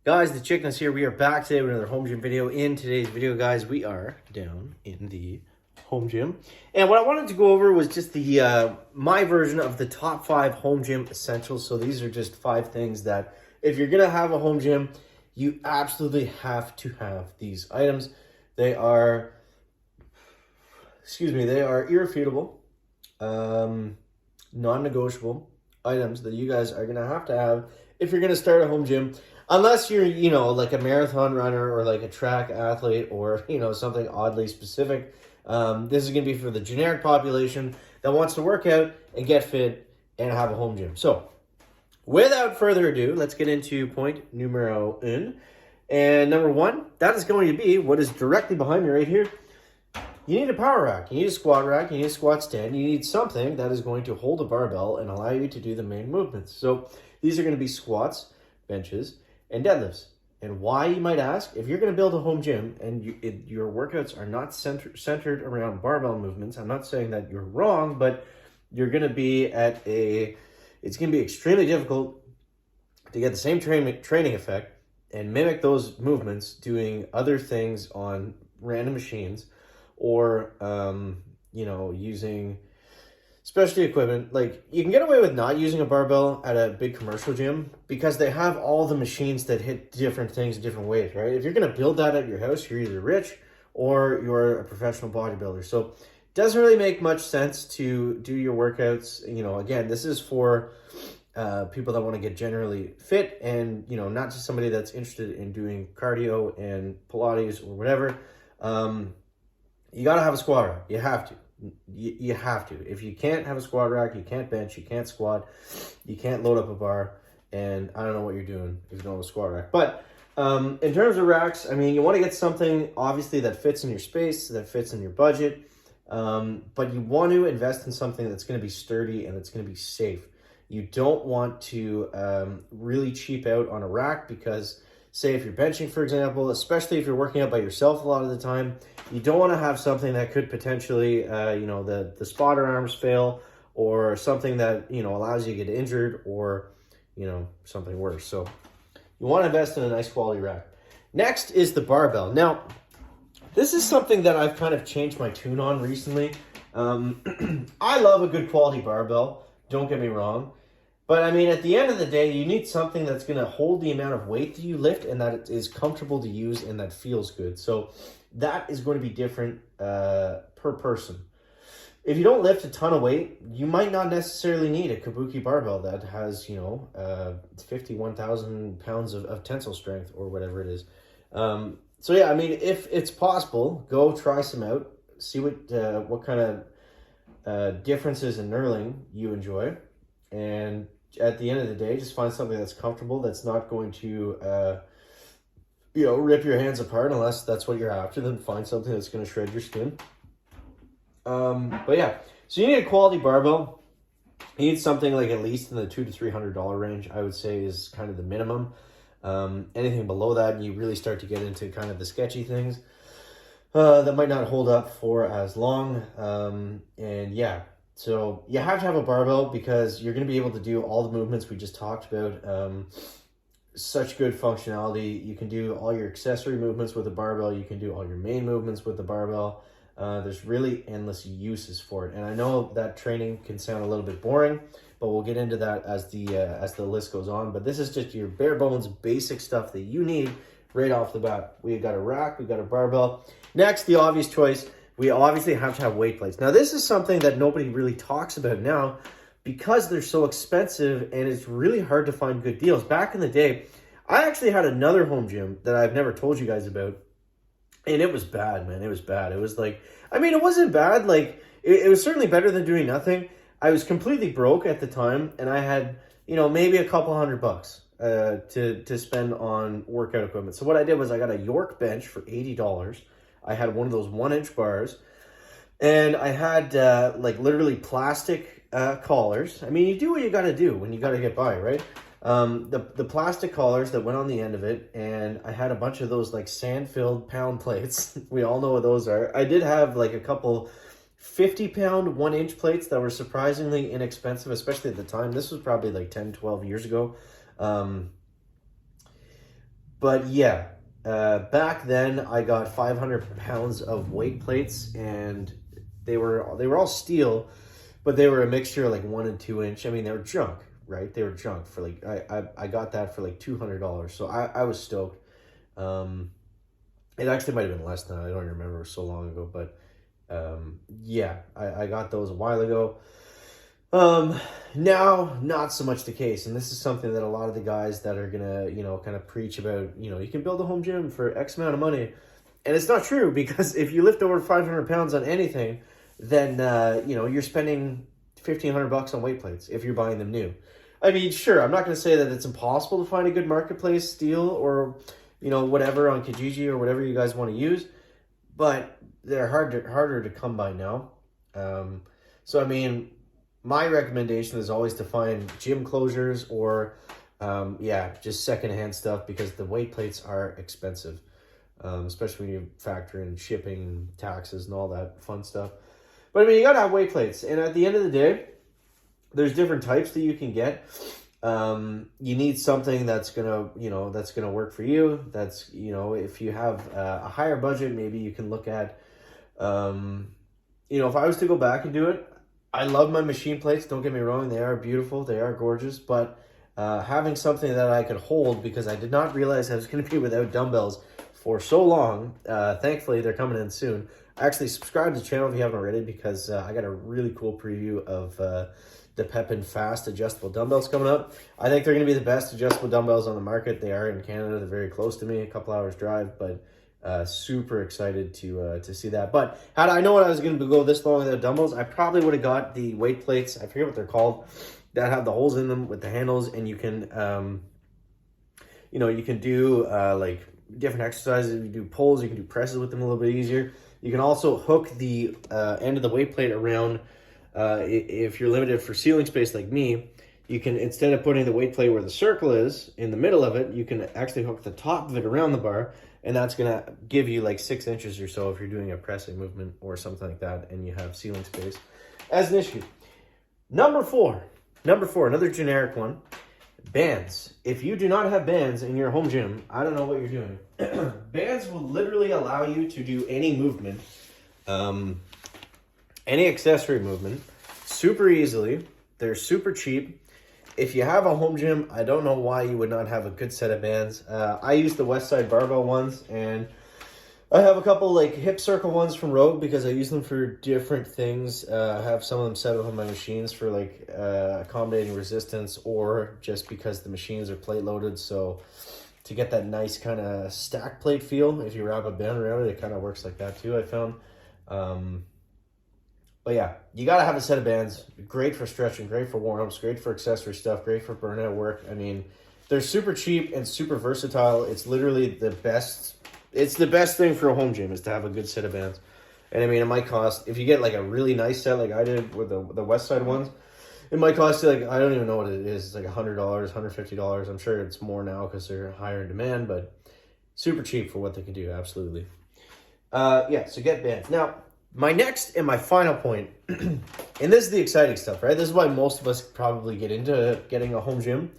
Guys, the Chickens here. We are back today with another home gym video. In today's video, guys, we are down in the home gym. And what I wanted to go over was just the my version of the top 5 home gym essentials. So these are just 5 things that if you're going to have a home gym, you absolutely have to have these items. They are, they are irrefutable, non-negotiable items that you guys are going to have if you're going to start a home gym. Unless you're, like a marathon runner or like a track athlete or, something oddly specific. This is going to be for the generic population that wants to work out and get fit and have a home gym. So, without further ado, let's get into point numero un. And number 1, that is going to be what is directly behind me right here. You need a power rack. You need a squat rack. You need a squat stand. You need something that is going to hold a barbell and allow you to do the main movements. So, these are going to be squats, benches, and deadlifts. And why, you might ask? If you're going to build a home gym and your workouts are not centered around barbell movements, I'm not saying that you're wrong, but you're going to be it's going to be extremely difficult to get the same training effect and mimic those movements doing other things on random machines or, using specialty equipment. Like, you can get away with not using a barbell at a big commercial gym because they have all the machines that hit different things different ways, right? If you're going to build that at your house, you're either rich or you're a professional bodybuilder. So it doesn't really make much sense to do your workouts. Again, this is for people that want to get generally fit and, not just somebody that's interested in doing cardio and Pilates or whatever. You got to have a squat rack. You have to. You have to. If you can't have a squat rack, you can't bench, you can't squat, you can't load up a bar, and I don't know what you're doing if you don't have a squat rack. But in terms of racks, you want to get something, obviously, that fits in your space, that fits in your budget, but you want to invest in something that's going to be sturdy and it's going to be safe. You don't want to really cheap out on a rack because, say, if you're benching, for example, especially if you're working out by yourself a lot of the time, you don't want to have something that could potentially, the spotter arms fail or something that, allows you to get injured or, something worse. So you want to invest in a nice quality rack. Next is the barbell. Now, this is something that I've kind of changed my tune on recently. I love a good quality barbell. Don't get me wrong. But at the end of the day, you need something that's going to hold the amount of weight that you lift and that it is comfortable to use and that feels good. So that is going to be different per person. If you don't lift a ton of weight, you might not necessarily need a kabuki barbell that has, 51,000 pounds of tensile strength or whatever it is. If it's possible, go try some out. See what kind of differences in knurling you enjoy. And at the end of the day, just find something that's comfortable, that's not going to, rip your hands apart unless that's what you're after. Then find something that's going to shred your skin. So you need a quality barbell. You need something like at least in the $200 to $300 range, I would say, is kind of the minimum. Anything below that, you really start to get into kind of the sketchy things that might not hold up for as long. So you have to have a barbell because you're going to be able to do all the movements we just talked about. Such good functionality. You can do all your accessory movements with a barbell. You can do all your main movements with the barbell. There's really endless uses for it. And I know that training can sound a little bit boring, but we'll get into that as the list goes on. But this is just your bare bones basic stuff that you need right off the bat. We got a rack, we got a barbell. Next, the obvious choice. We obviously have to have weight plates. Now, this is something that nobody really talks about now because they're so expensive and it's really hard to find good deals. Back in the day, I actually had another home gym that I've never told you guys about, and it was bad, man. It was bad. It was like, it wasn't bad. Like, it was certainly better than doing nothing. I was completely broke at the time, and I had, maybe a couple $100 to spend on workout equipment. So what I did was I got a York bench for $80. I had one of those 1-inch bars, and I had literally plastic collars. You do what you got to do when you got to get by, right? The plastic collars that went on the end of it, and I had a bunch of those like sand-filled pound plates. We all know what those are. I did have like a couple 50-pound 1-inch plates that were surprisingly inexpensive, especially at the time. This was probably like 10, 12 years ago. But yeah, back then I got 500 pounds of weight plates, and they were all steel, but they were a mixture of like 1 and 2 inch. I mean, they were junk, right? They were junk for like I got that for like $200. So I was stoked. Um, it actually might have been less than that. I don't remember. It was so long ago, but yeah, I got those a while ago. Now, not so much the case, and this is something that a lot of the guys that are gonna, kind of preach about, you can build a home gym for X amount of money, and it's not true, because if you lift over 500 pounds on anything, then, you're spending $1,500 on weight plates if you're buying them new. I mean, sure, I'm not gonna say that it's impossible to find a good marketplace deal or, whatever on Kijiji or whatever you guys want to use, but they're harder to come by now. So I mean, my recommendation is always to find gym closures or, just secondhand stuff, because the weight plates are expensive, especially when you factor in shipping, taxes, and all that fun stuff. But I mean, you gotta have weight plates, and at the end of the day, there's different types that you can get. You need something that's gonna work for you. That's, if you have a higher budget, maybe you can look at, if I was to go back and do it, I love my machine plates. Don't get me wrong. They are beautiful. They are gorgeous. But having something that I could hold, because I did not realize I was going to be without dumbbells for so long. Thankfully, they're coming in soon. Actually, subscribe to the channel if you haven't already, because I got a really cool preview of the Pepin Fast adjustable dumbbells coming up. I think they're going to be the best adjustable dumbbells on the market. They are in Canada. They're very close to me, a couple hours drive, but super excited to see that. But had I known I was going to go this long without dumbbells, I probably would have got the weight plates. I forget what they're called, that have the holes in them with the handles, and you can, you can do like different exercises. You can do pulls, you can do presses with them a little bit easier. You can also hook the end of the weight plate around. If you're limited for ceiling space like me, you can, instead of putting the weight plate where the circle is in the middle of it, you can actually hook the top of it around the bar, and that's going to give you like 6 inches or so if you're doing a pressing movement or something like that and you have ceiling space as an issue. Number four, another generic one, bands. If you do not have bands in your home gym, I don't know what you're doing. Bands will literally allow you to do any movement, any accessory movement, super easily. They're super cheap. If you have a home gym, I don't know why you would not have a good set of bands. I use the Westside Barbell ones, and I have a couple like hip circle ones from Rogue, because I use them for different things. I have some of them set up on my machines for like accommodating resistance, or just because the machines are plate loaded. So to get that nice kind of stack plate feel, if you wrap a band around it, it kind of works like that too, I found. But yeah, you got to have a set of bands. Great for stretching, great for warm-ups, great for accessory stuff, great for burnout work. I mean, they're super cheap and super versatile. It's literally the best. It's the best thing for a home gym, is to have a good set of bands. And I mean, it might cost, if you get like a really nice set like I did with the Westside ones, it might cost you like, I don't even know what it is. It's like $100, $150. I'm sure it's more now because they're higher in demand, but super cheap for what they can do, absolutely. So get bands. Now, my next and my final point, and this is the exciting stuff, right? This is why most of us probably get into getting a home gym.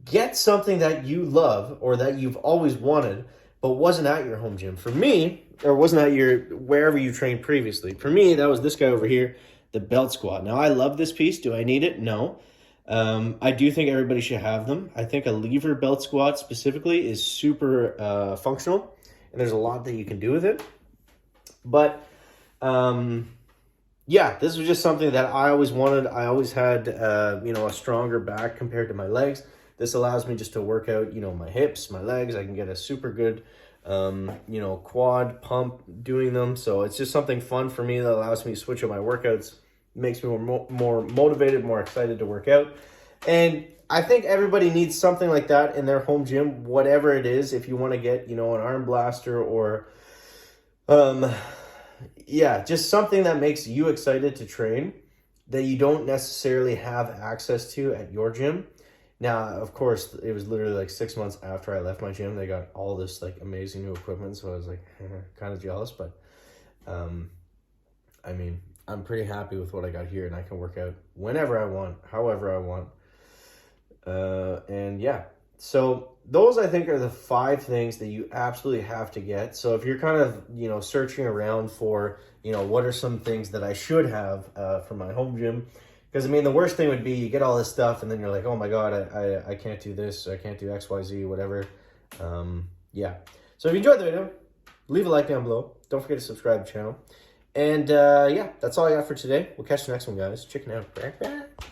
Get something that you love or that you've always wanted, but wasn't at your home gym. For me, or wasn't at your, wherever you trained previously. For me, that was this guy over here, the belt squat. Now, I love this piece. Do I need it? No. I do think everybody should have them. I think a lever belt squat specifically is super functional, and there's a lot that you can do with it. But this was just something that I always wanted. I always had, a stronger back compared to my legs. This allows me just to work out, my hips, my legs. I can get a super good, quad pump doing them. So it's just something fun for me that allows me to switch up my workouts. Makes me more motivated, more excited to work out. And I think everybody needs something like that in their home gym, whatever it is. If you want to get, an arm blaster or, just something that makes you excited to train that you don't necessarily have access to at your gym. Now, of course, it was literally like 6 months after I left my gym. They got all this like amazing new equipment. So I was like kind of jealous, but I'm pretty happy with what I got here, and I can work out whenever I want, however I want. So those, I think, are the 5 things that you absolutely have to get. So if you're kind of, you know, searching around for, you know, what are some things that I should have for my home gym? Because, I mean, the worst thing would be you get all this stuff and then you're like, oh my God, I can't do this. I can't do X, Y, Z, whatever. Yeah. So if you enjoyed the video, leave a like down below. Don't forget to subscribe to the channel. And yeah, that's all I got for today. We'll catch you next one, guys. Chicken out.